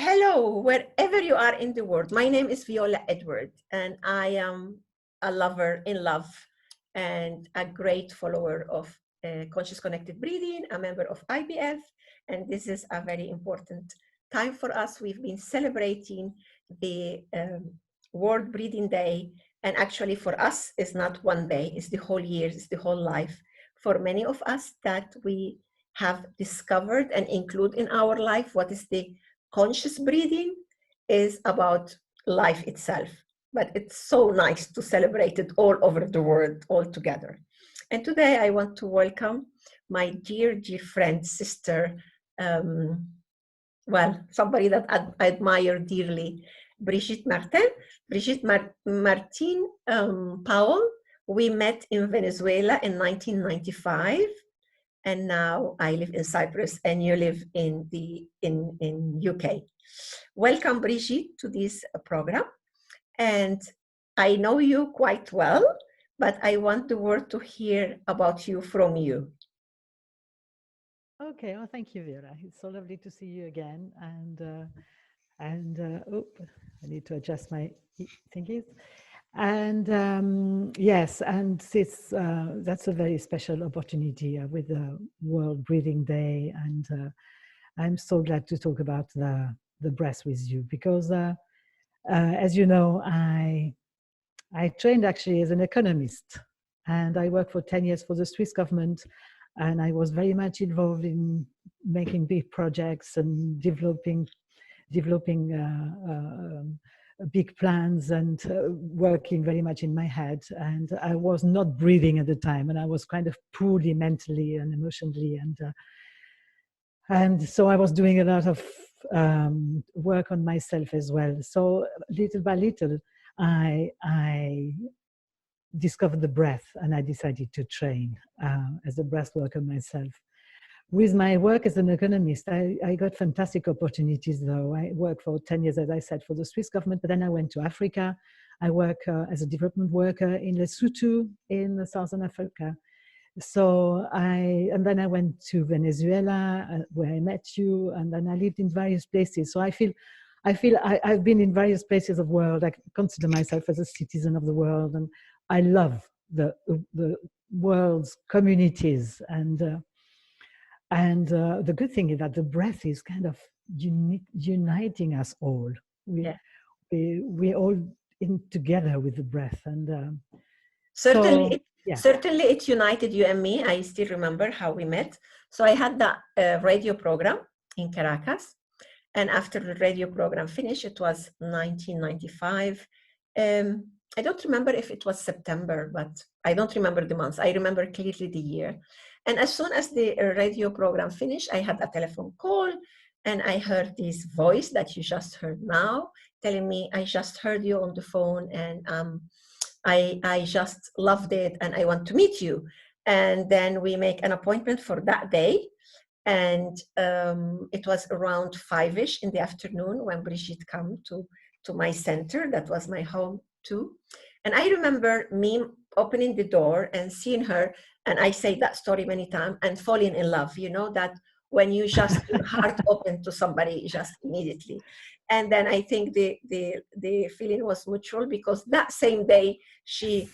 Hello, wherever you are in the world. My name is Viola Edward, and I am a lover in love and a great follower of conscious connected breathing, a member of IBF, and this is a very important time for us. We've been celebrating the World Breathing Day, and actually for us, it's not one day, it's the whole year, it's the whole life. For many of us that we have discovered and include in our life, what is the conscious breathing is about life itself, but it's so nice to celebrate it all over the world all together. And today I want to welcome my dear friend, sister, somebody that I admire dearly, Brigitte Martin. Martin Powell. We met in Venezuela in 1995. And now I live in Cyprus and you live in UK. Welcome, Brigitte, to this program. And I know you quite well, but I want the world to hear about you from you. Okay, well, thank you, Vera. It's so lovely to see you again. I need to adjust my thingies. And yes, and that's a very special opportunity with the World Breathing Day, and I'm so glad to talk about the breath with you because, as you know, I trained actually as an economist, and I worked for 10 years for the Swiss government, and I was very much involved in making big projects and developing big plans and working very much in my head. And I was not breathing at the time, and I was kind of poorly mentally and emotionally, and so I was doing a lot of work on myself as well. So little by little, I discovered the breath, and I decided to train as a breath worker myself. With my work as an economist, I got fantastic opportunities, though. I worked for 10 years, as I said, for the Swiss government, but then I went to Africa. I work as a development worker in Lesotho in Southern Africa. And then I went to Venezuela, where I met you, and then I lived in various places. So I've been in various places of the world. I consider myself as a citizen of the world, and I love the world's communities. And the good thing is that the breath is kind of uniting us all. We're all in together with the breath. And certainly it united you and me. I still remember how we met. So I had the radio program in Caracas. And after the radio program finished, it was 1995. I don't remember if it was September, but I don't remember the month. I remember clearly the year. And as soon as the radio program finished, I had a telephone call, and I heard this voice that you just heard now telling me, I just heard you on the phone, and I just loved it, and I want to meet you. And then we make an appointment for that day. And it was around 5-ish in the afternoon when Brigitte came to my center. That was my home too. And I remember me opening the door and seeing her, and I say that story many times, and falling in love, that when you just your heart open to somebody just immediately. And then I think the feeling was mutual, because that same day she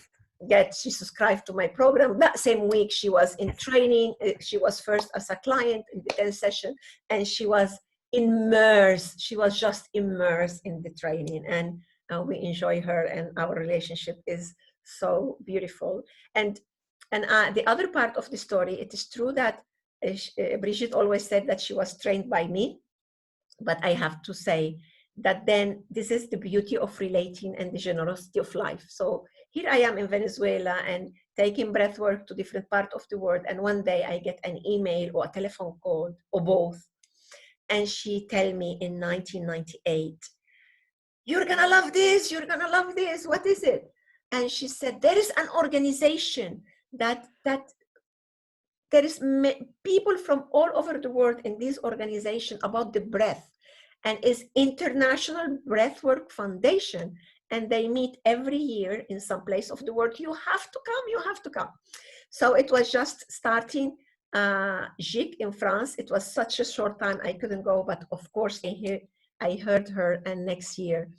subscribed to my program. That same week she was in training. She was first as a client in the 10th session, and she was immersed. She was just immersed in the training, and we enjoy her, and our relationship is so beautiful. And the other part of the story, it is true that Brigitte always said that she was trained by me, but I have to say that then this is the beauty of relating and the generosity of life. So here I am in Venezuela and taking breath work to different parts of the world. And one day I get an email or a telephone call or both. And she tell me in 1998, you're gonna love this, you're gonna love this, what is it? And she said, there is an organization that there is people from all over the world in this organization about the breath, and is International Breathwork Foundation, and they meet every year in some place of the world. You have to come. So it was just starting Gic in France. It was such a short time I couldn't go, but of course in here I heard her, and next year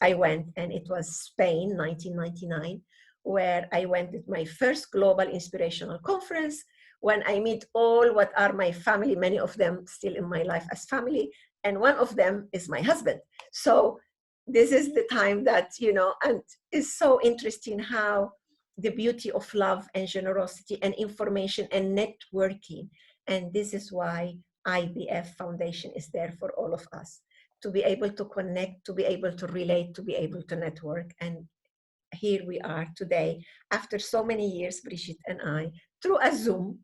I went, and it was Spain, 1999, where I went with my first global inspirational conference, when I meet all what are my family, many of them still in my life as family, and one of them is my husband. So this is the time that, and it's so interesting how the beauty of love and generosity and information and networking. And this is why IBF Foundation is there for all of us, to be able to connect, to be able to relate, to be able to network. And here we are today, after so many years, Brigitte and I, through a Zoom,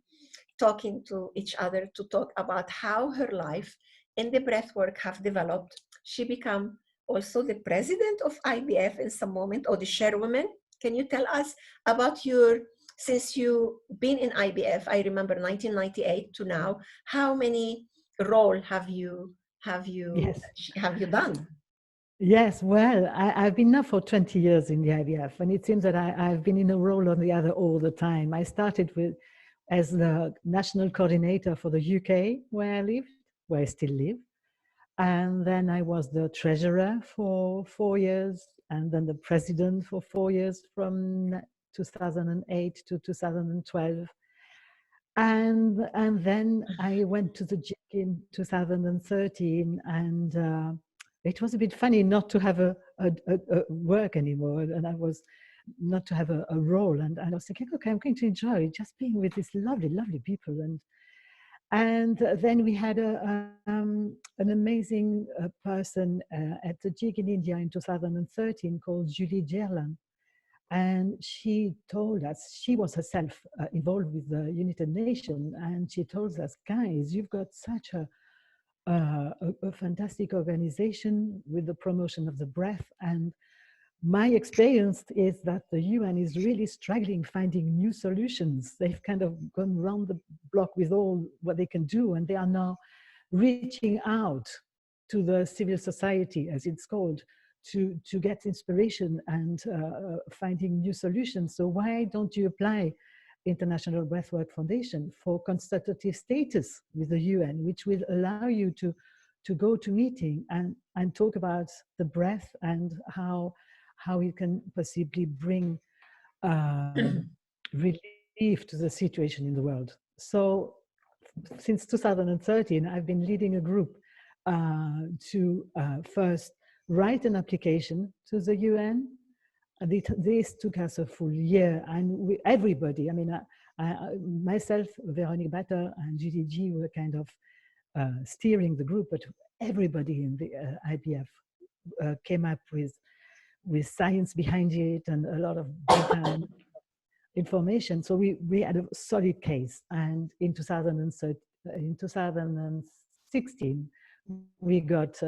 talking to each other to talk about how her life and the breathwork have developed. She became also the president of IBF in some moment, or the chairwoman. Can you tell us about since you've been in IBF, I remember 1998 to now, how many role have you Yes. done? Yes, well, I've been now for 20 years in the IVF, and it seems that I've been in a role or the other all the time. I started as the national coordinator for the UK, where I still live. And then I was the treasurer for 4 years, and then the president for 4 years from 2008 to 2012. And then I went to the JIC in 2013, and it was a bit funny not to have a work anymore, and I was not to have a role. And I was thinking, okay, I'm going to enjoy just being with these lovely, lovely people. And then we had an amazing person at the JIC in India in 2013 called Julie Gerland. And she told us, she was herself involved with the United Nations, and she told us, guys, you've got such a fantastic organization with the promotion of the breath. And my experience is that the UN is really struggling finding new solutions. They've kind of gone round the block with all what they can do, and they are now reaching out to the civil society, as it's called, to get inspiration and finding new solutions. So why don't you apply International Breathwork Foundation for consultative status with the UN, which will allow you to go to meeting and talk about the breath and how it can possibly bring relief to the situation in the world. So since 2013, I've been leading a group to first write an application to the UN. This took us a full year, and everybody, I mean, myself, Veronique Batter, and GDG were kind of steering the group, but everybody in the IBF came up with science behind it and a lot of data and information. So we had a solid case, and in 2016, we got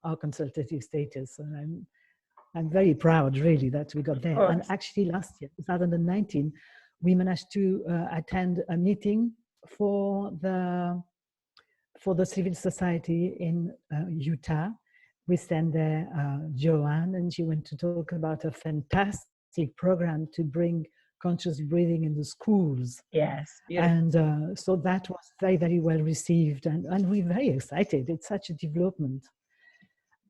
our consultative status, and I'm very proud, really, that we got there. And actually, last year, 2019, we managed to attend a meeting for the civil society in Utah. We sent there Joanne, and she went to talk about a fantastic program to bring conscious breathing in the schools. Yes. Beautiful. And so that was very, very well received, and we're very excited. It's such a development.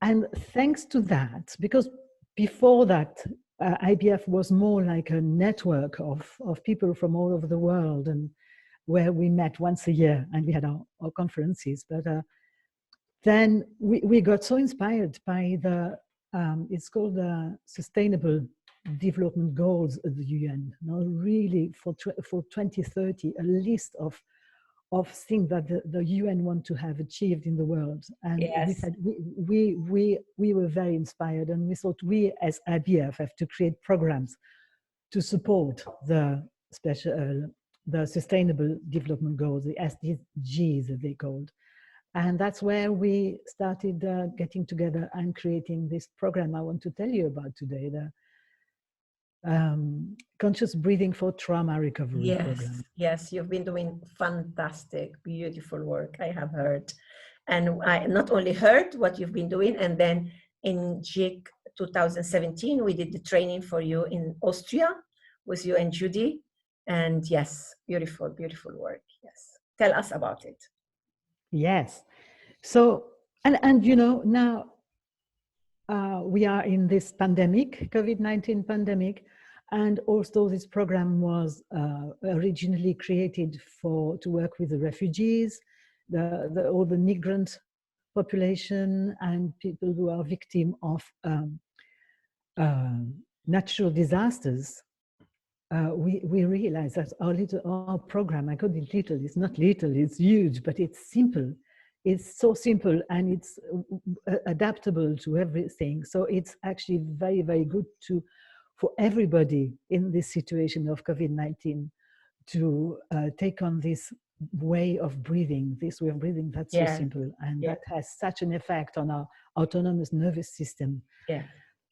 And thanks to that, because before that, IBF was more like a network of people from all over the world, and where we met once a year and we had our conferences. But then we got so inspired by it's called the Sustainable Development Goals of the UN. Now, really, for 2030, a list of things that the UN want to have achieved in the world. And yes. we were very inspired, and we thought we as IBF have to create programs to support the Sustainable Development Goals, the SDGs as they called. And that's where we started getting together and creating this program I want to tell you about today, the Conscious Breathing for Trauma Recovery program. Yes, you've been doing fantastic, beautiful work, I have heard. And I not only heard what you've been doing, and then in JIC 2017, we did the training for you in Austria with you and Judy. And yes, beautiful, beautiful work. Yes. Tell us about it. Yes. So, and you know, now we are in this pandemic, COVID-19 pandemic, and also this program was originally created to work with the refugees, all the migrant population and people who are victim of natural disasters. We realize that our program, I call it little, it's not little, it's huge, but it's simple. It's so simple and it's adaptable to everything. So it's actually very, very good for everybody in this situation of COVID-19 to take on this way of breathing that's so simple, and that has such an effect on our autonomous nervous system,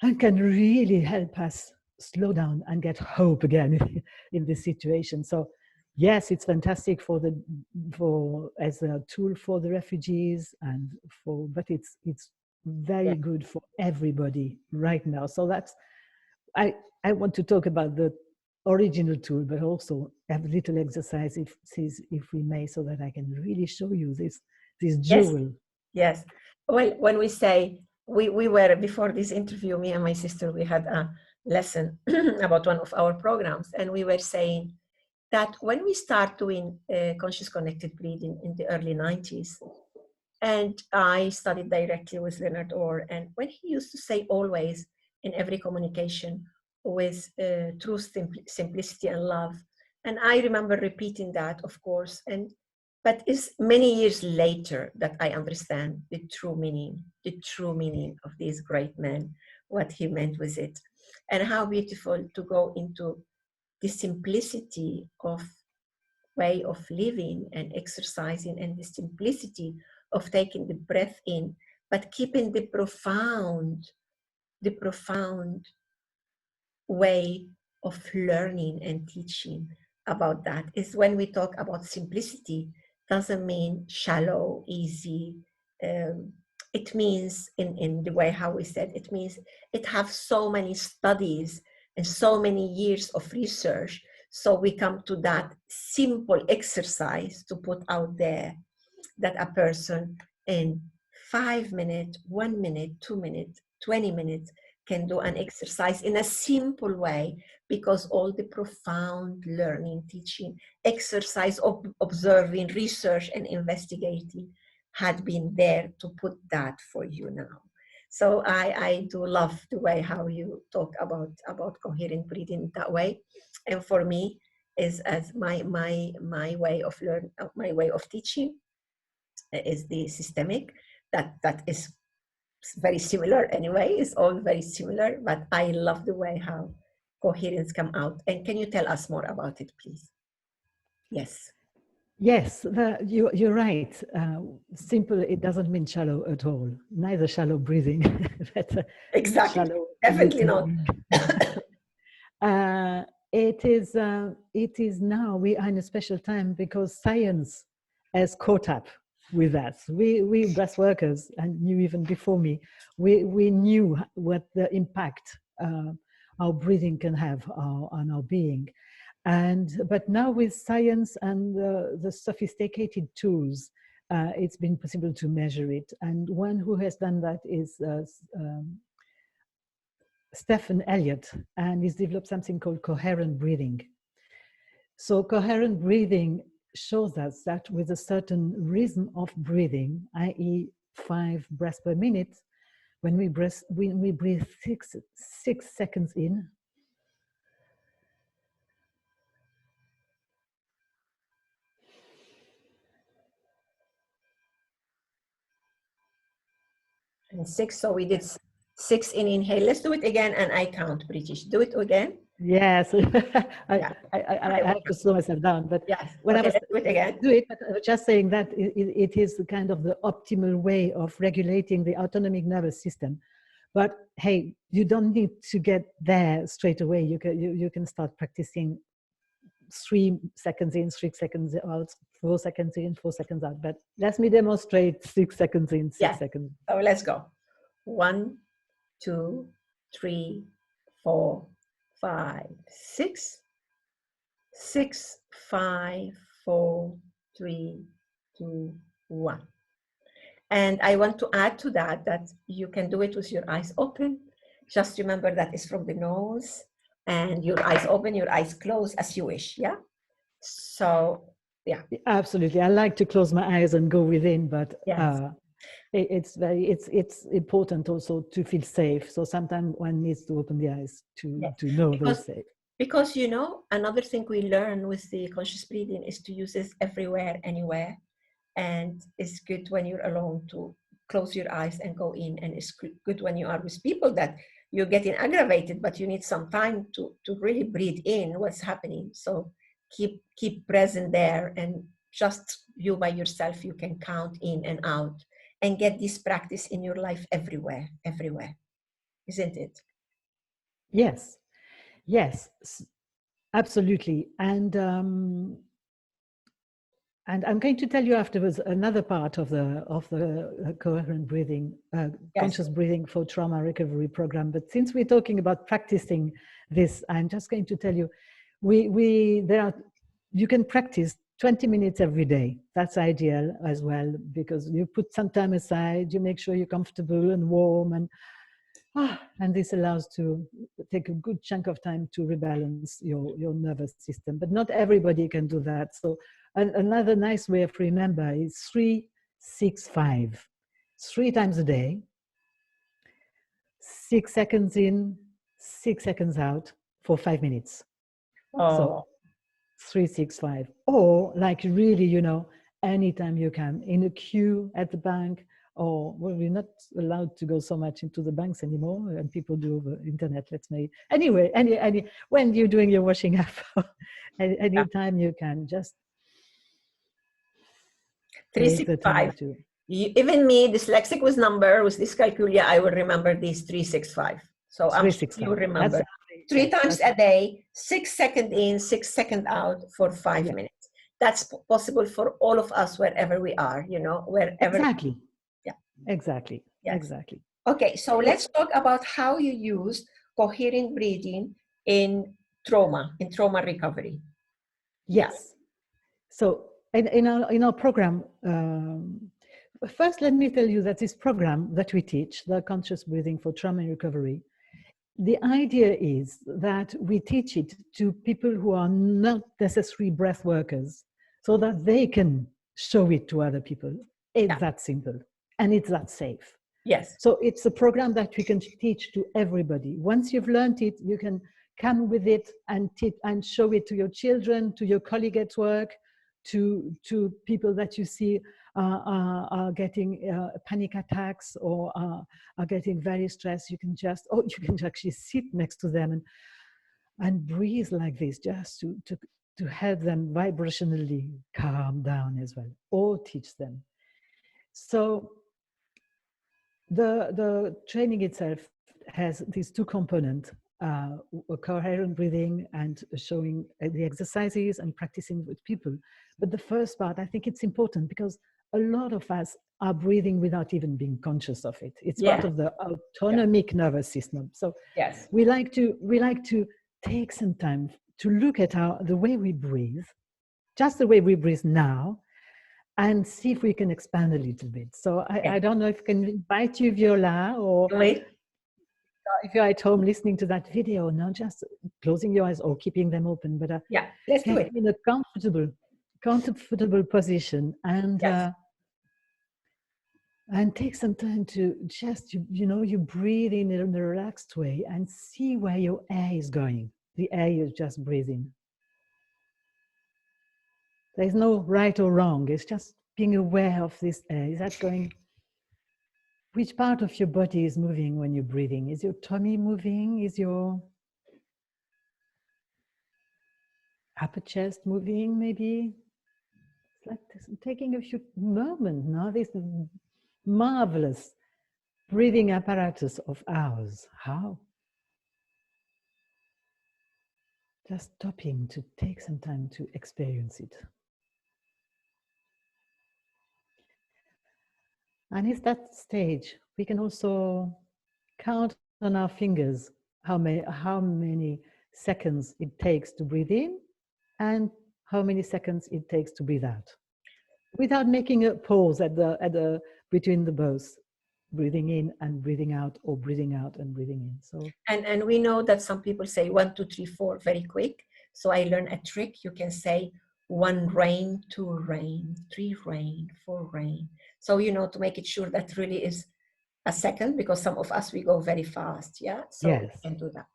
and can really help us slow down and get hope again in this situation. So yes, it's fantastic as a tool for the refugees but it's very good for everybody right now. So that's I want to talk about the original tool, but also have a little exercise if we may, so that I can really show you this jewel. Yes. Well, when we say we were, before this interview, me and my sister, we had a lesson about one of our programs, and we were saying that when we start doing conscious connected breathing in the early 90s, and I studied directly with Leonard Orr, and when he used to say always in every communication with truth, simplicity, and love, and I remember repeating that, of course, but it's many years later that I understand the true meaning of these great men, what he meant with it, and how beautiful to go into the simplicity of way of living and exercising, and the simplicity of taking the breath in, but keeping the profound way of learning and teaching about that. Is when we talk about simplicity, doesn't mean shallow, easy. It means, in the way how we said, it means it have so many studies and so many years of research. So we come to that simple exercise to put out there, that a person in 5 minutes, 1 minute, 2 minutes, 20 minutes can do an exercise in a simple way, because all the profound learning, teaching, exercise, observing, research, and investigating had been there to put that for you now. So I do love the way how you talk about coherent breathing that way. And for me, is as my way of learning, my way of teaching is the systemic, that is very similar anyway. It's all very similar, but I love the way how coherence come out. And can you tell us more about it, please? Yes. Yes, you're right. Simple, it doesn't mean shallow at all. Neither shallow breathing. Exactly. Shallow Definitely not. It is now, we are in a special time because science has caught up with us. We breath workers, and knew even before me, we knew what the impact our breathing can have on our being. But now with science and the sophisticated tools, it's been possible to measure it. And one who has done that is Stephen Elliott, and he's developed something called coherent breathing. So coherent breathing shows us that with a certain rhythm of breathing, i.e. 5 breaths per minute, when we breathe 6 seconds in, and 6, so we did 6 in inhale. Let's do it again, and I count, Brigitte. Do it again. Yes. I have to slow myself down, but yes. when okay, I was let's do it again. Do it, but I was just saying that it is kind of the optimal way of regulating the autonomic nervous system. But hey, you don't need to get there straight away. You can start practicing 3 seconds in, 6 seconds out, 4 seconds in, 4 seconds out. But let me demonstrate 6 seconds in, 6 seconds. So let's go. 1, 2, 3, 4, 5, 6. 6, 5, 4, 3, 2, 1. And I want to add to that, that you can do it with your eyes open. Just remember that it's from the nose, and your eyes open, your eyes closed, as you wish. Yeah. So, yeah. Absolutely. I like to close my eyes and go within, but Yes. it's important also to feel safe. So sometimes one needs to open the eyes to know they're safe. Because, you know, another thing we learn with the conscious breathing is to use this everywhere, anywhere. And it's good when you're alone to close your eyes and go in. And it's good when you are with people that you're getting aggravated, but you need some time to really breathe in what's happening. So keep present there, and just you by yourself, you can count in and out and get this practice in your life everywhere, isn't it? Yes, yes, absolutely. And I'm going to tell you afterwards another part of the coherent breathing, conscious breathing for trauma recovery program. But since we're talking about practicing this, I'm just going to tell you, you can practice 20 minutes every day. That's ideal as well, because you put some time aside, you make sure you're comfortable and warm, and this allows to take a good chunk of time to rebalance your nervous system. But not everybody can do that. So another nice way of remember is 3-6-5. 3 times a day, 6 seconds in, 6 seconds out for 5 minutes. So 3-6-5. Or like really, you know, anytime you can, in a queue at the bank, or well, we're not allowed to go so much into the banks anymore, and people do over internet. Let's say anyway, when you're doing your washing up, anytime you can, just 365. Even me, dyslexic with number, with dyscalculia, I will remember these 365. So I'm sure you remember. Three times a day, 6 seconds in, 6 seconds out for 5 minutes. That's possible for all of us wherever we are, you know, wherever. Exactly. Yeah. Exactly. Yes. Exactly. Okay, so let's talk about how you use coherent breathing in trauma recovery. Yes. Yeah. So in our program, first let me tell you that this program that we teach, the conscious breathing for trauma recovery, the idea is that we teach it to people who are not necessarily breath workers, so that they can show it to other people. It's that simple, and it's that safe. Yes. So it's a program that we can teach to everybody. Once you've learned it, you can come with it and show it to your children, to your colleague at work, to people that you see are getting panic attacks, or are getting very stressed. You can actually sit next to them and breathe like this, just to help them vibrationally calm down as well, or teach them. So the training itself has these two components, coherent breathing and showing the exercises and practicing with people. But the first part, I think it's important, because a lot of us are breathing without even being conscious of it. It's part of the autonomic nervous system. So we like to take some time to look at the way we breathe, just the way we breathe now, and see if we can expand a little bit. So I don't know if I can invite you, Viola, or if you're at home listening to that video, not just closing your eyes or keeping them open, but let's do it in a comfortable position, and take some time to just you breathe in a relaxed way and see where your air is going. The air you're just breathing. There's no right or wrong. It's just being aware of this air. Is that going? Which part of your body is moving when you're breathing? Is your tummy moving? Is your upper chest moving, maybe? It's like taking a few moments now. This marvelous breathing apparatus of ours. How? Just stopping to take some time to experience it. And at that stage, we can also count on our fingers how many seconds it takes to breathe in and how many seconds it takes to breathe out. without making a pause at the between the both, breathing in and breathing out, or breathing out and breathing in. So and we know that some people say 1, 2, 3, 4 very quick. So I learned a trick. You can say 1 rain, 2 rain, 3 rain, 4 rain. So, you know, to make it sure that really is a second, because some of us, we go very fast. Yeah. So yes, we can do that.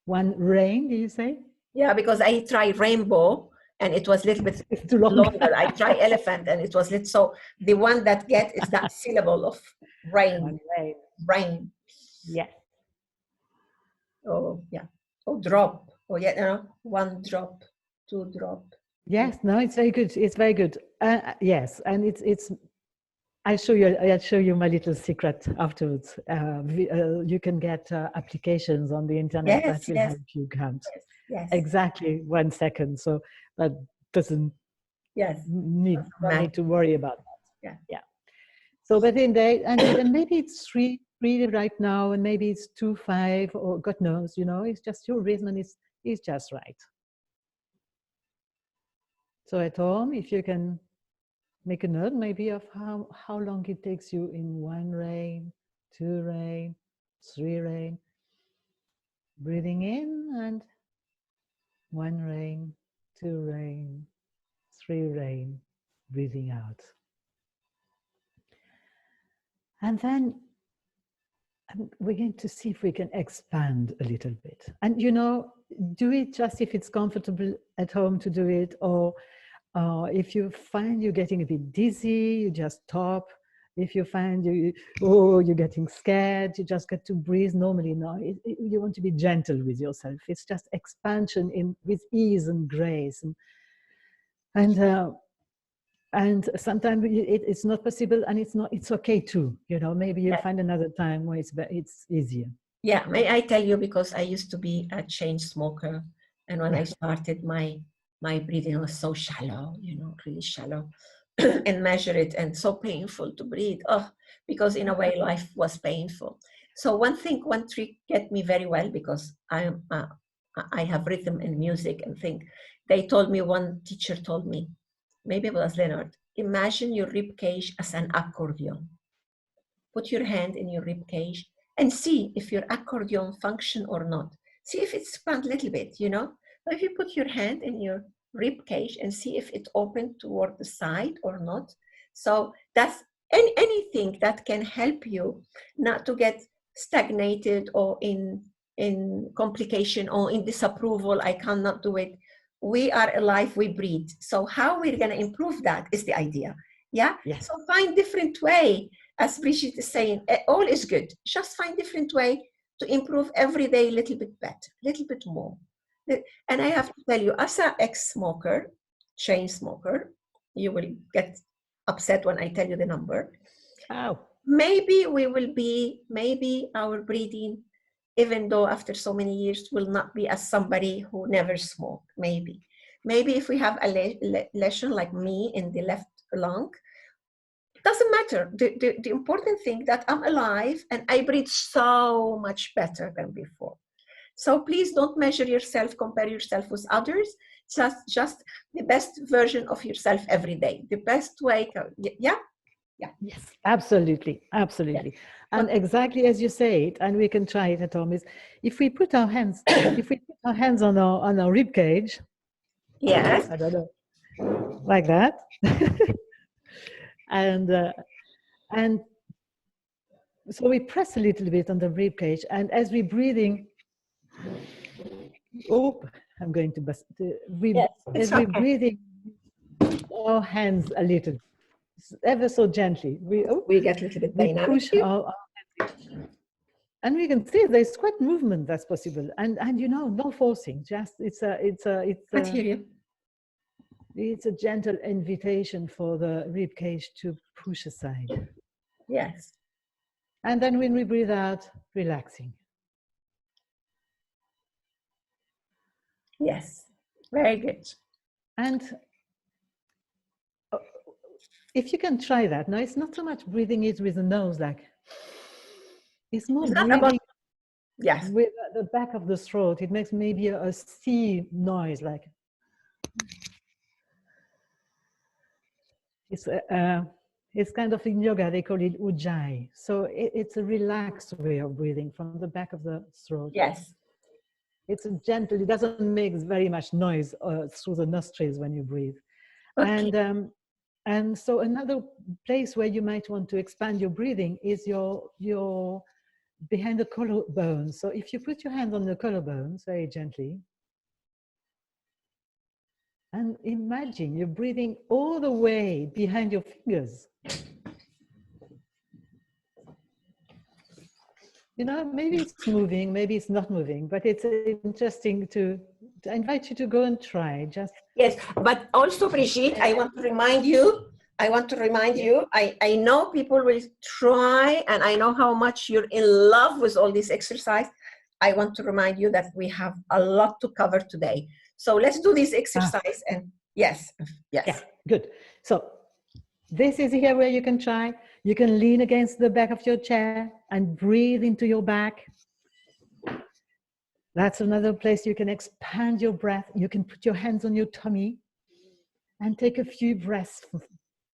1 rain, do you say? Yeah, because I tried rainbow and it was a little bit It's too long. longer. I tried elephant and it was little. So the one that get is that syllable of rain. 1 rain. Rain. Yes. Oh, yeah. Oh, drop. Oh, yeah. No, 1 drop, 2 drop. Yes. No, it's very good. It's very good. Yes, and it's. I'll show you my little secret afterwards. You can get applications on the internet that will help you count. Yes. Exactly 1 second. So that doesn't need to worry about that. Yeah. So, but in day, and then maybe it's 3 right now, and maybe it's 2, 5, or God knows, you know, it's just your rhythm, and it's just right. So at home, if you can make a note maybe of how long it takes you in 1 rain, 2 rain, 3 rain, breathing in, and 1 rain, 2 rain, 3 rain, breathing out. And then we're going to see if we can expand a little bit. And, you know, do it just if it's comfortable at home to do it, or if you find you're getting a bit dizzy, you just stop. If you find you're getting scared, you just get to breathe normally. No, you want to be gentle with yourself. It's just expansion with ease and grace. And sometimes it's not possible, and it's okay too. You know, maybe you'll find another time where it's easier. Yeah, may I tell you, because I used to be a chain smoker, and when I started, my breathing was so shallow, you know, really shallow, and measure it, and so painful to breathe. Oh, because in a way life was painful. So one trick get me very well, because I have rhythm and music and think. One teacher told me, maybe it was Leonard, imagine your rib cage as an accordion. Put your hand in your rib cage and see if your accordion function or not. See if it's expand a little bit, you know. But if you put your hand in your rib cage and see if it opened toward the side or not. So that's anything that can help you not to get stagnated or in complication or in disapproval. I cannot do it. We are alive, we breathe. So how we're going to improve that is the idea. Yeah. Yes. So find different way. As Brigitte is saying, all is good. Just find different way to improve every day a little bit better, a little bit more. And I have to tell you, as an ex-smoker, chain smoker, you will get upset when I tell you the number. Oh. Maybe our breathing, even though after so many years, will not be as somebody who never smoked. Maybe if we have a lesion like me in the left lung, doesn't matter. The important thing that I'm alive and I breathe so much better than before. So please don't measure yourself, compare yourself with others. Just the best version of yourself every day. The best way. Yeah. Yes, absolutely. Yes. And exactly as you say it, and we can try it at home, is if we put our hands, on our rib cage. Yes. I don't know, like that. And so we press a little bit on the rib cage, and as we're breathing, I'm going to bust. As we're breathing, our hands a little, ever so gently. We get a little bit dynamic. Push our hands, and we can see there's quite movement that's possible, and you know, no forcing. Just it's a gentle invitation for the rib cage to push aside. Yes. And then when we breathe out, relaxing. Yes, very good. And if you can try that, now it's not so much breathing it with the nose, like it's more breathing with the back of the throat. It makes maybe a C noise, like, it's kind of in yoga, they call it ujjayi. So it's a relaxed way of breathing from the back of the throat. Yes. It's a gentle, it doesn't make very much noise through the nostrils when you breathe. Okay. And so another place where you might want to expand your breathing is your behind the collarbone. So if you put your hand on the collarbones very gently, and imagine you're breathing all the way behind your fingers. You know, maybe it's moving, maybe it's not moving, but it's interesting to invite you to go and try. Just yes, but also, Brigitte, I want to remind you. I know people will try, and I know how much you're in love with all this exercise. I want to remind you that we have a lot to cover today. So let's do this exercise. And yes. Yeah, good. So this is here where you can try. You can lean against the back of your chair and breathe into your back. That's another place you can expand your breath. You can put your hands on your tummy and take a few breaths,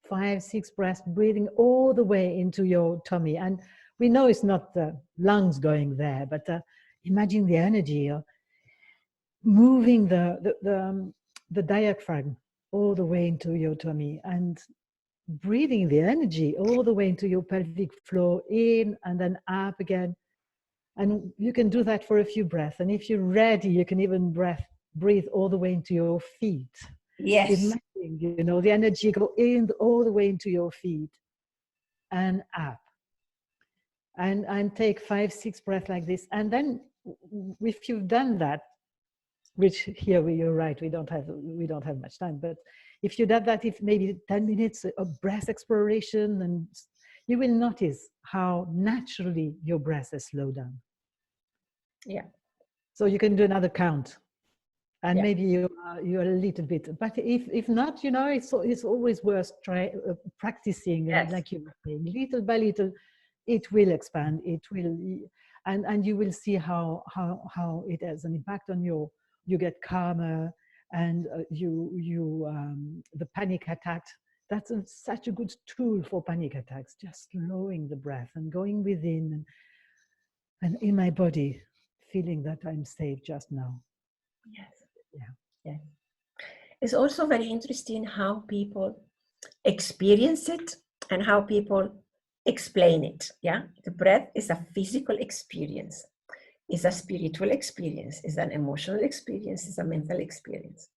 5, 6 breaths, breathing all the way into your tummy. And we know it's not the lungs going there, but imagine the energy of moving the diaphragm all the way into your tummy and breathing the energy all the way into your pelvic floor, in and then up again. And you can do that for a few breaths. And if you're ready, you can even breathe all the way into your feet. Yes. Imagine, you know, the energy go in all the way into your feet and up. And take 5, 6 breaths like this. And then if you've done that, which here you're right, we don't have much time, but if you did that, if maybe 10 minutes of breath exploration, and you will notice how naturally your breath has slowed down. Yeah. So you can do another count, and maybe you're a little bit. But if not, you know, it's always worth practicing. Yes. Like you were saying, little by little, it will expand. It will, and you will see how it has an impact on your. You get calmer, and the panic attack. That's such a good tool for panic attacks. Just slowing the breath and going within, and in my body, feeling that I'm safe just now. Yes. Yeah. Yes. It's also very interesting how people experience it and how people explain it. Yeah. The breath is a physical experience, is a spiritual experience, is an emotional experience, is a mental experience.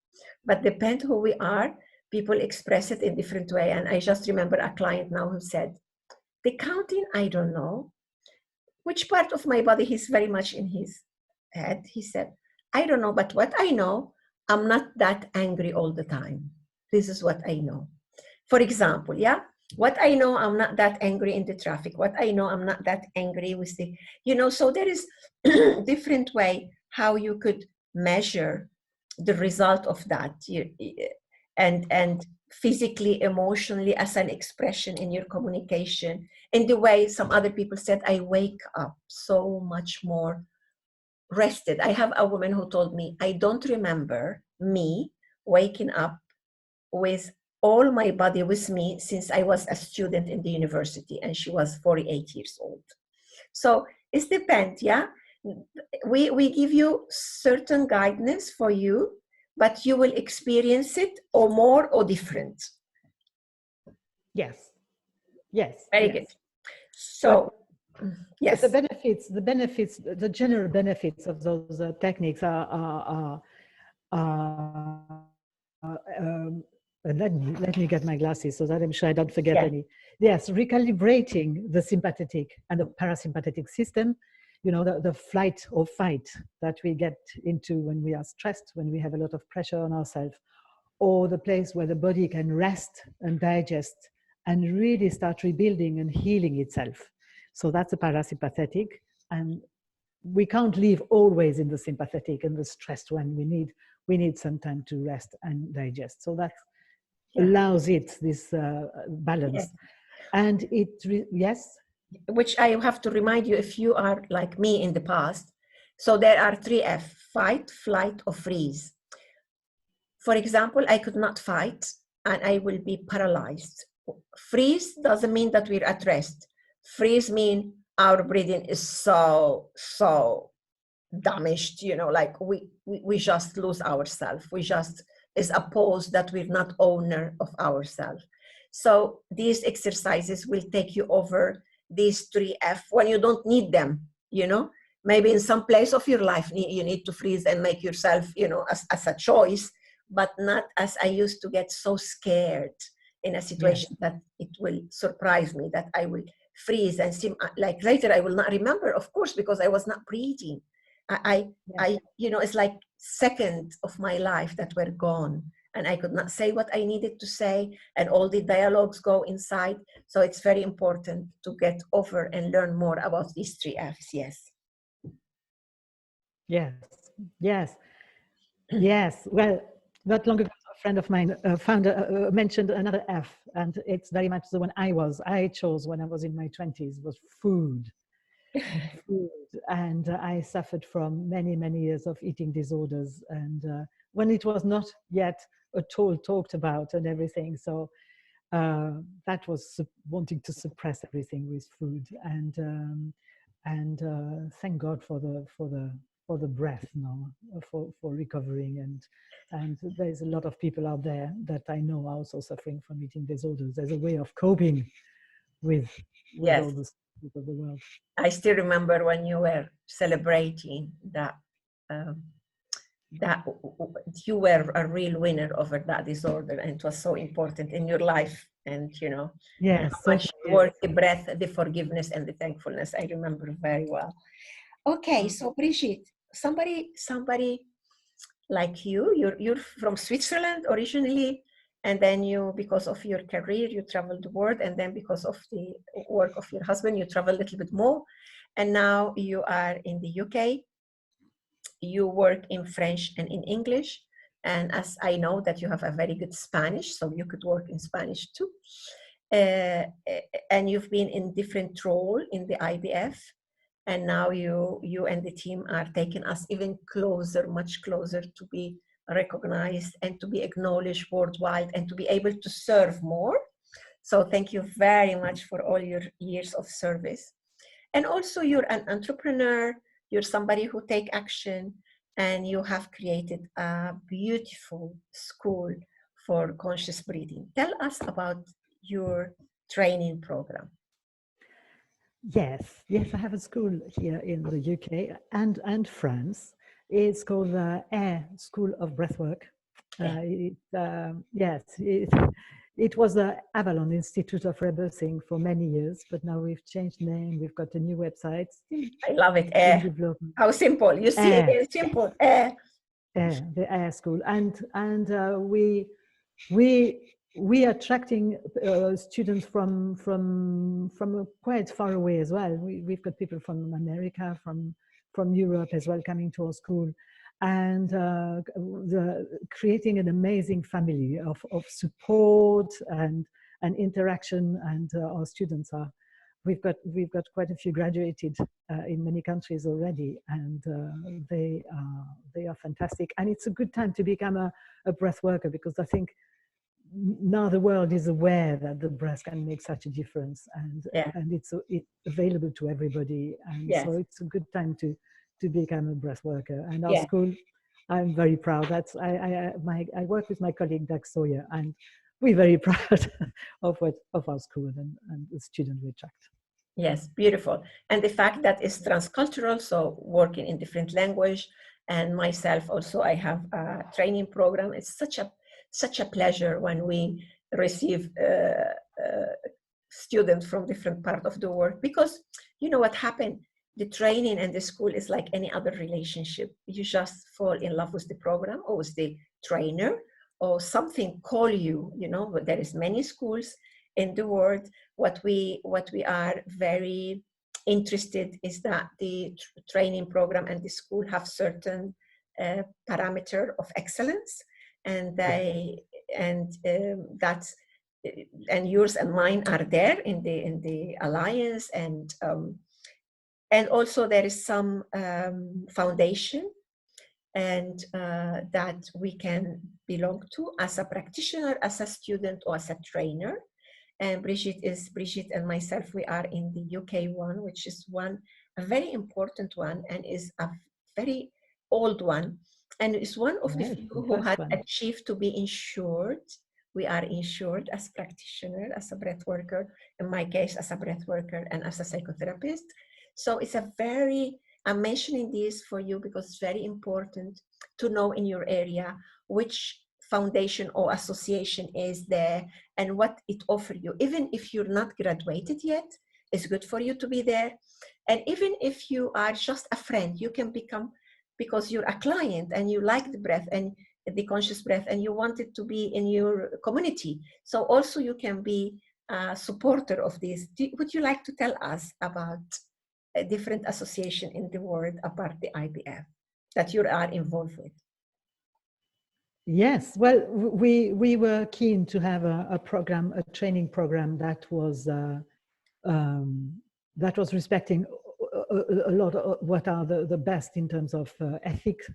But depend who we are, people express it in different way. And I just remember a client now who said, the counting, I don't know. Which part of my body is very much in his head? He said, I don't know, but what I know, I'm not that angry all the time. This is what I know. For example, yeah, what I know, I'm not that angry in the traffic. What I know, I'm not that angry with the, you know, so there is different way how you could measure the result of that. And physically, emotionally, as an expression in your communication, in the way some other people said, I wake up so much more rested. I have a woman who told me, I don't remember me waking up with all my body with me since I was a student in the university, and she was 48 years old. So it depends, yeah? We give you certain guidance for you, but you will experience it or more or different. Yes. Yes. Very yes. good. So, yes. But the general benefits of those techniques are let me get my glasses so that I'm sure I don't forget any. Yes, recalibrating the sympathetic and the parasympathetic system, you know, the flight or fight that we get into when we are stressed, when we have a lot of pressure on ourselves, or the place where the body can rest and digest and really start rebuilding and healing itself. So that's the parasympathetic, and we can't live always in the sympathetic and the stressed when we need some time to rest and digest. So that allows it this balance. And yes? Which I have to remind you, if you are like me in the past, so there are 3 F, fight, flight, or freeze. For example, I could not fight and I will be paralyzed. freeze doesn't mean that we're at rest. Freeze mean our breathing is so damaged, you know, like we just lose ourselves. We just is a pose that we're not owner of ourselves. So these exercises will take you over these 3F when you don't need them, you know. Maybe in some place of your life you need to freeze and make yourself, you know, as a choice, but not as I used to get so scared in a situation that it will surprise me, that I will freeze and seem like later I will not remember, of course, because I was not breathing. I you know, it's like seconds of my life that were gone, and I could not say what I needed to say, and all the dialogues go inside. So it's very important to get over and learn more about these 3Fs. Yes. Yes, yes, yes. Well, not long ago, a friend of mine mentioned another F, and it's very much the one I chose when I was in my 20s, was food. Food. And I suffered from many, many years of eating disorders, and when it was not yet at all talked about and everything. So that was wanting to suppress everything with food, and thank God for the breath now, for recovering, and there's a lot of people out there that I know are also suffering from eating disorders. There's a way of coping with Yes. all the people of the world. I still remember when you were celebrating that that you were a real winner over that disorder, and it was so important in your life, and you know, yes, how much work, the breath, the forgiveness, and the thankfulness. I remember very well. Okay, so Brigitte, somebody like you're from Switzerland originally, and then you, because of your career, you traveled the world, and then because of the work of your husband, you travel a little bit more, and now you are in the UK. You work in French and in English, and as I know that you have a very good Spanish, so you could work in Spanish too. And you've been in different role in the IDF, and now you and the team are taking us even closer, much closer, to be recognized and to be acknowledged worldwide and to be able to serve more. So thank you very much for all your years of service. And also you're an entrepreneur, you're somebody who take action, and you have created a beautiful school for conscious breathing. Tell us about your training program. Yes, I have a school here in the UK and France. It's called the Air School of Breathwork. It was the Avalon Institute of Rebirthing for many years, but now we've changed name. We've got a new website. I love it. Air. How simple! You see, Air. It's simple. Air. Air, the Air School, and we are attracting students from quite far away as well. We've got people from America, from Europe as well, coming to our school, and creating an amazing family of support and interaction. And our students are, we've got quite a few graduated in many countries already, and they are fantastic. And it's a good time to become a breath worker, because I think now the world is aware that the breath can make such a difference, and it's available to everybody, and so it's a good time to become a breath worker. And our school, I'm very proud. That's I work with my colleague Doug Sawyer, and we're very proud of our school and the student we attract. Yes, beautiful. And the fact that it's transcultural, so working in different language, and myself also, I have a training program. It's such a pleasure when we receive students from different parts of the world, because you know what happened, the training and the school is like any other relationship. You just fall in love with the program or with the trainer, or something call you, you know. But there is many schools in the world. What we are very interested is that the training program and the school have certain parameter of excellence, and that's, and yours and mine are there in the alliance, and also there is some foundation, and that we can belong to as a practitioner, as a student, or as a trainer. and Brigitte and myself, we are in the UK one, which is a very important one, and is a very old one, and is one of the few who had achieved to be insured. We are insured as practitioner, as a breath worker, in my case, as a breath worker and as a psychotherapist. So it's I'm mentioning this for you because it's very important to know in your area which foundation or association is there and what it offers you. Even if you're not graduated yet, it's good for you to be there. And even if you are just a friend, you can become, because you're a client and you like the breath and the conscious breath and you want it to be in your community. So also you can be a supporter of this. Would you like to tell us about a different association in the world apart the IBF that you are involved with? Yes, well, we were keen to have a training program that was respecting a lot of what are the best in terms of ethics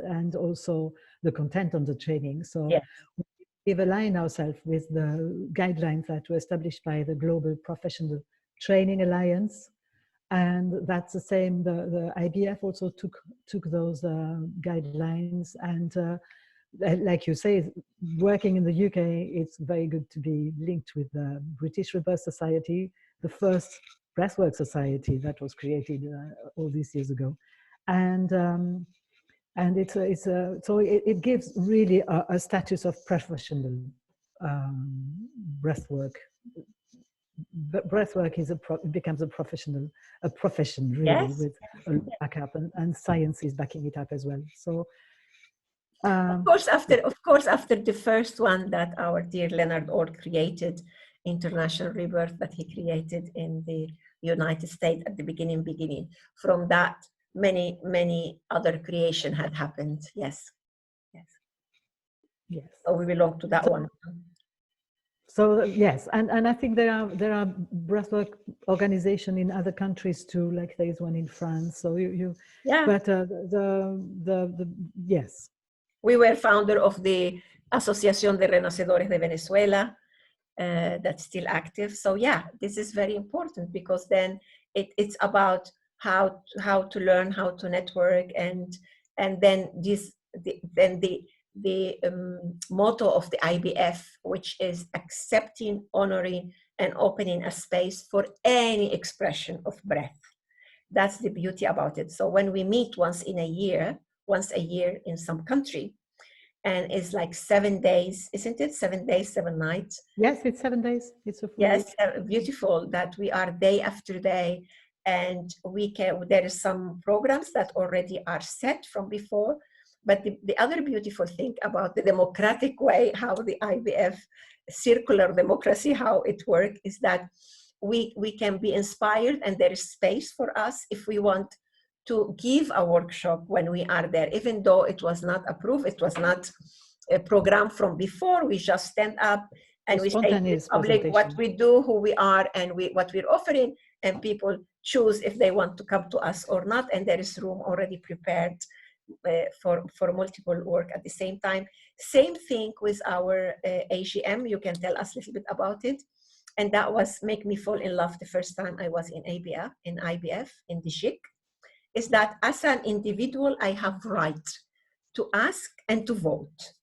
and also the content on the training. So yes, we've aligned ourselves with the guidelines that were established by the Global Professional Training Alliance. And that's the same, the IBF also took those guidelines. And like you say, working in the UK, it's very good to be linked with the British Rebirth Society, the first breathwork society that was created all these years ago. And so it gives really a status of professional breathwork. But breathwork becomes a profession really, yes, with a backup, and science is backing it up as well. So of course after the first one that our dear Leonard Orr created, International Rebirth, that he created in the United States at the beginning, from that many other creation had happened. Yes. So we belong to that one. So yes, and I think there are breathwork organization in other countries too, like there is one in France. So yeah. But yes. We were founder of the Asociación de Renacedores de Venezuela, that's still active. So yeah, this is very important because then it's about how to learn, how to network, and then the motto of the IBF, which is accepting, honoring, and opening a space for any expression of breath. That's the beauty about it. So when we meet once a year in some country, and it's like 7 days, isn't it? 7 days, 7 nights. Yes, it's 7 days. It's a full week. Beautiful that we are day after day, and there is some programs that already are set from before. But the other beautiful thing about the democratic way, how the IBF, circular democracy, how it works, is that we can be inspired, and there is space for us if we want to give a workshop when we are there, even though it was not approved, it was not a program from before. We just stand up and we say in public what we do, who we are, and what we're offering, and people choose if they want to come to us or not, and there is room already prepared for multiple work at the same time. Same thing with our AGM. You can tell us a little bit about it. And that was make me fall in love the first time I was in IBF in the GIC, is that as an individual, I have right to ask and to vote.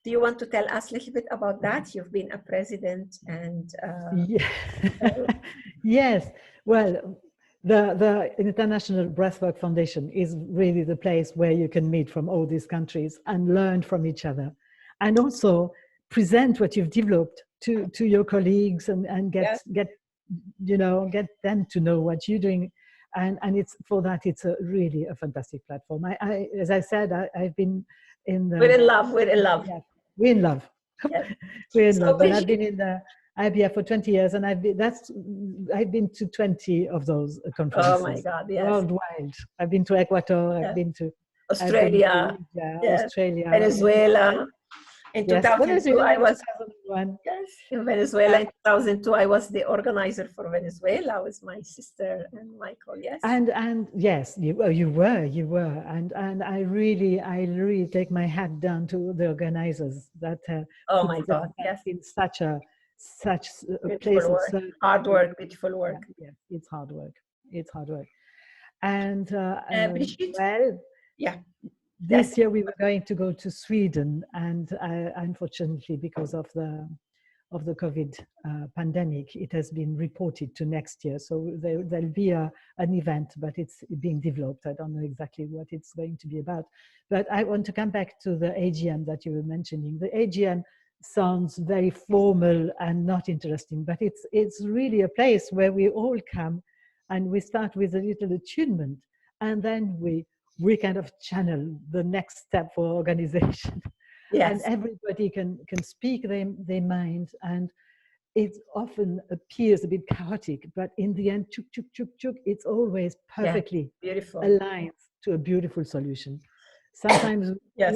Do you want to tell us a little bit about that? You've been a president and... Yes, well, the International Breathwork Foundation is really the place where you can meet from all these countries and learn from each other, and also present what you've developed to your colleagues and get them to know what you're doing, and it's really a fantastic platform. I as I said, I've been in the... We're in love. Yeah, we're in love. Yes. We're in love. But I've been in the IBF for 20 years, and I've been to 20 of those conferences. Oh my God, yes. Worldwide. I've been to Ecuador, I've been to Australia, Australia, Venezuela. In 2002, I was 2001. Yes, in Venezuela. In 2002, I was the organizer for Venezuela with my sister and Michael. Yes, and yes, you were, and I really take my hat down to the organizers that oh my God, yes, in such a Beautiful place of work, hard work, beautiful work. yeah, it's hard work. It's hard work. And Brigitte? well, Yeah. this year we were going to go to Sweden, and unfortunately, because of the COVID pandemic, it has been reported to next year. So there'll be an event, but it's being developed. I don't know exactly what it's going to be about. But I want to come back to the AGM that you were mentioning. The AGM sounds very formal and not interesting, but it's really a place where we all come and we start with a little attunement, and then we kind of channel the next step for organization. Yes. And everybody can speak their mind, and it often appears a bit chaotic, but in the end, chuk, chuk, chuk, chuk, it's always perfectly aligned to a beautiful solution. Sometimes yes.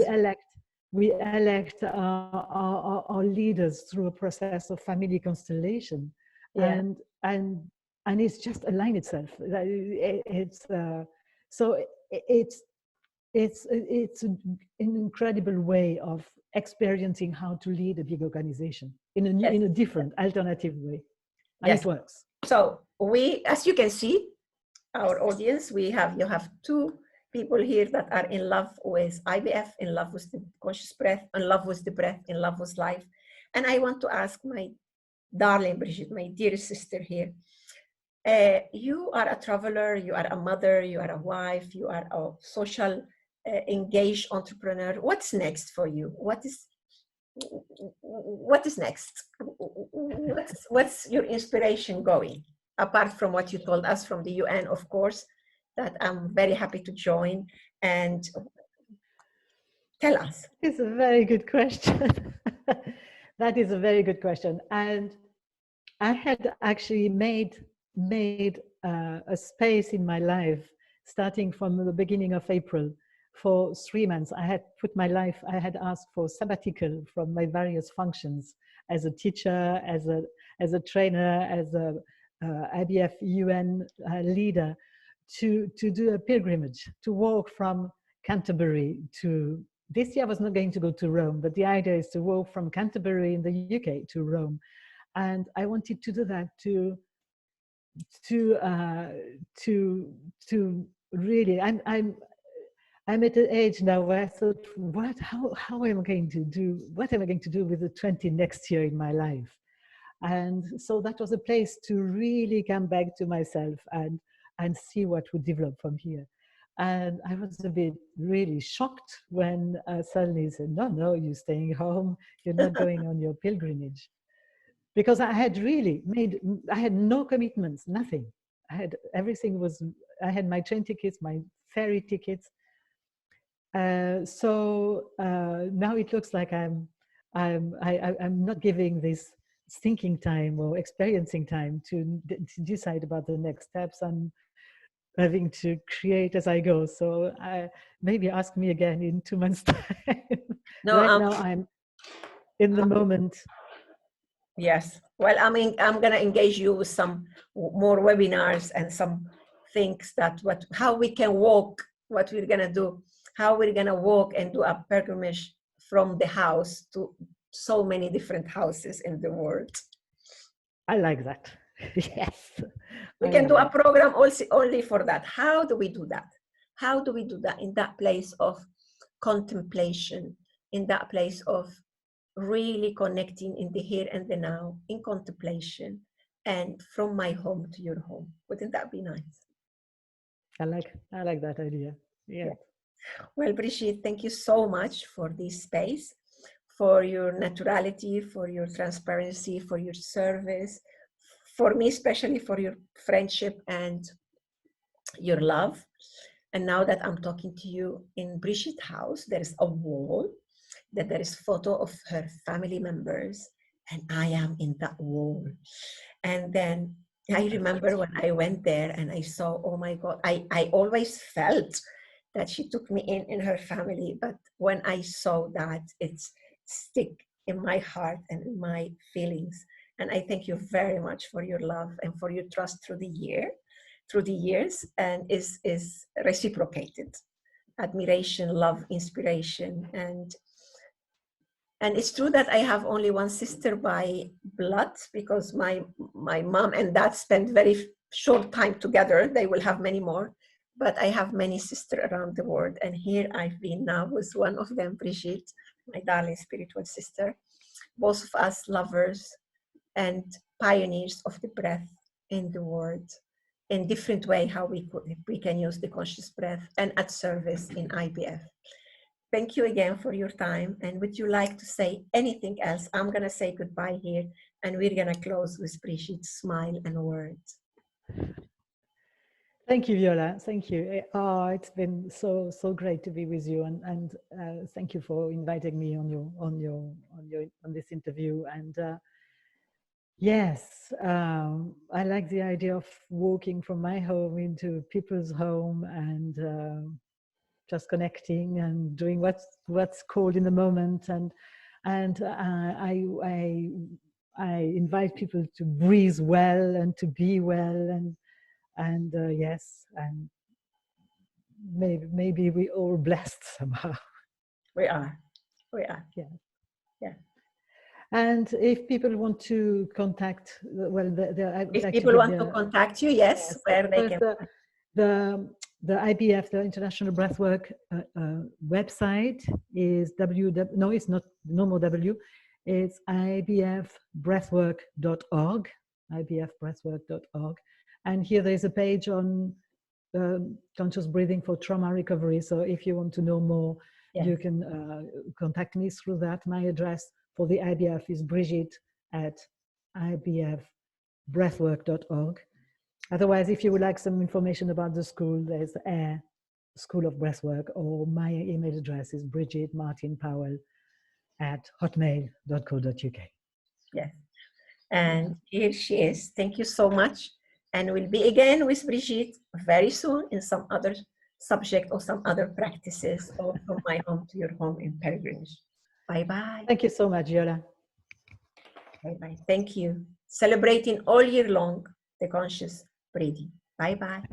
we elect our leaders through a process of family constellation, yeah. and it's just aligned itself. So it's an incredible way of experiencing how to lead a big organization in a different, alternative way, and it works. So we, as you can see, our audience, you have two people here that are in love with IVF, in love with the conscious breath, in love with the breath, in love with life. And I want to ask my darling Brigitte, my dearest sister here, you are a traveler, you are a mother, you are a wife, you are a social engaged entrepreneur. What's next for you? What is next? What's your inspiration going? Apart from what you told us from the UN, of course, that I'm very happy to join. And tell us. It's a very good question. That is a very good question. And I had actually made a space in my life starting from the beginning of April. For 3 months, I had asked for sabbatical from my various functions as a teacher, as a trainer, as a IBF UN leader, to do a pilgrimage, to walk from Canterbury to, this year I was not going to go to Rome, but the idea is to walk from Canterbury in the UK to Rome. And I wanted to do that to really, I'm at an age now where I thought, how am I going to do, what am I going to do with the 20 next year in my life? And so that was a place to really come back to myself and see what would develop from here. And I was a bit really shocked when suddenly said, no, you're staying home, you're not going on your pilgrimage. Because I had I had no commitments, nothing. I had my train tickets, my ferry tickets. So now it looks like I'm not giving this thinking time or experiencing time to decide about the next steps. I'm having to create as I go. So maybe ask me again in 2 months' time. No, right now I'm in the moment. Yes. Well, I mean, I'm going to engage you with some more webinars and some things that how we can walk, what we're going to do, how we're going to walk and do a pilgrimage from the house to so many different houses in the world. I like that. Yes. We can do a program also only for that. How do we do that? How do we do that in that place of contemplation, in that place of really connecting in the here and the now, in contemplation, and from my home to your home? Wouldn't that be nice? I like that idea. Yeah. Well, Brigitte, thank you so much for this space, for your naturality, for your transparency, for your service, for me especially, for your friendship and your love. And now that I'm talking to you in Brigitte's house, there is a wall that there is photo of her family members, and I am in that wall. And then I remember when I went there and I saw, oh my God, I always felt that she took me in her family, but when I saw that, it's stick in my heart and in my feelings. And I thank you very much for your love and for your trust through the years, and is reciprocated. Admiration, love, inspiration, and And it's true that I have only one sister by blood, because my mom and dad spent very short time together. They will have many more, but I have many sisters around the world. And here I've been now with one of them, Brigitte, my darling spiritual sister. Both of us lovers and pioneers of the breath in the world, in different way how we can use the conscious breath, and at service in IBF. Thank you again for your time. And would you like to say anything else? I'm going to say goodbye here, and we're going to close with Brigitte's smile and words. Thank you, Viola. Thank you. Oh, it's been so great to be with you, and thank you for inviting me on this interview. And yes, I like the idea of walking from my home into people's home, and just connecting and doing what's called in the moment. And I invite people to breathe well and to be well, and yes, and maybe we all blessed somehow. We are. Yeah. And if people want to contact, well, if people want to contact you, yes, where they can. The IBF, the International Breathwork website is no, it's not, no more W. It's ibfbreathwork.org, ibfbreathwork.org. And here there's a page on conscious breathing for trauma recovery. So if you want to know more, you can contact me through that. My address for the IBF is Brigitte@ibfbreathwork.org. Otherwise, if you would like some information about the school, there's the School of Breathwork, or my email address is brigitte.martinpowell@hotmail.co.uk. Yes, and here she is. Thank you so much. And we'll be again with Brigitte very soon in some other subject or some other practices, or from my home to your home in pilgrimage. Bye-bye. Thank you so much, Viola. Bye-bye. Thank you. Celebrating all year long the conscious breathing. Bye-bye.